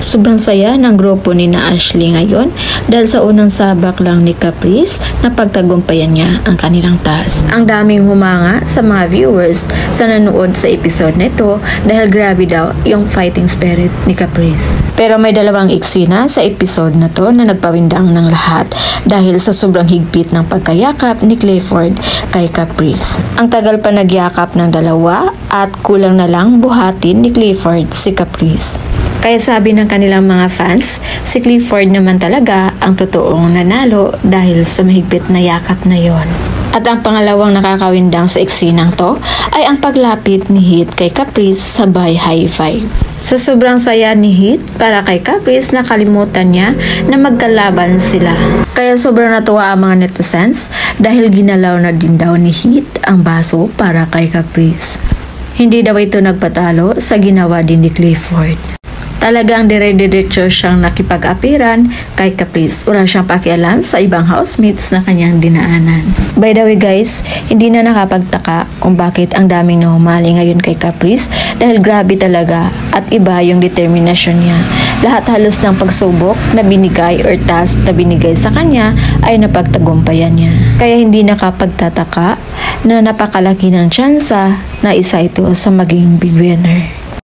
Sobrang saya ng grupo ni na Ashley ngayon dahil sa unang sabak lang ni Caprice na pagtagumpayan niya ang kanilang task. Ang daming humanga sa mga viewers sa nanood sa episode nito dahil grabe daw yung fighting spirit ni Caprice. Pero may dalawang eksena sa episode na to na nagpawindang ng lahat dahil sa sobrang higpit ng pagkayakap ni Clifford kay Caprice. Ang tagal pa nagyakap ng dalawa at kulang na lang buhatin ni Clifford si Caprice. Kaya sabi ng kanilang mga fans, si Clifford naman talaga ang totoong nanalo dahil sa mahigpit na yakap na yon. At ang pangalawang nakakawindang sa eksenang to ay ang paglapit ni Heath kay Caprice sabay high five. Sa sobrang saya ni Heath para kay Caprice, nakalimutan niya na magkalaban sila. Kaya sobrang natuwa ang mga netizens dahil ginalaw na din daw ni Heath ang baso para kay Caprice. Hindi daw ito nagpatalo sa ginawa din ni Clifford. Talagang dire-diretso siyang nakipag-apiran kay Caprice. Wala siyang pakialam sa ibang housemates na kanyang dinaanan. By the way guys, hindi na nakapagtaka kung bakit ang daming nahumali ngayon kay Caprice dahil grabe talaga at iba yung determinasyon niya. Lahat halos ng pagsubok na binigay or task na binigay sa kanya ay napagtagumpayan niya. Kaya hindi nakapagtataka na napakalaki ng tsansa na isa ito sa maging big winner.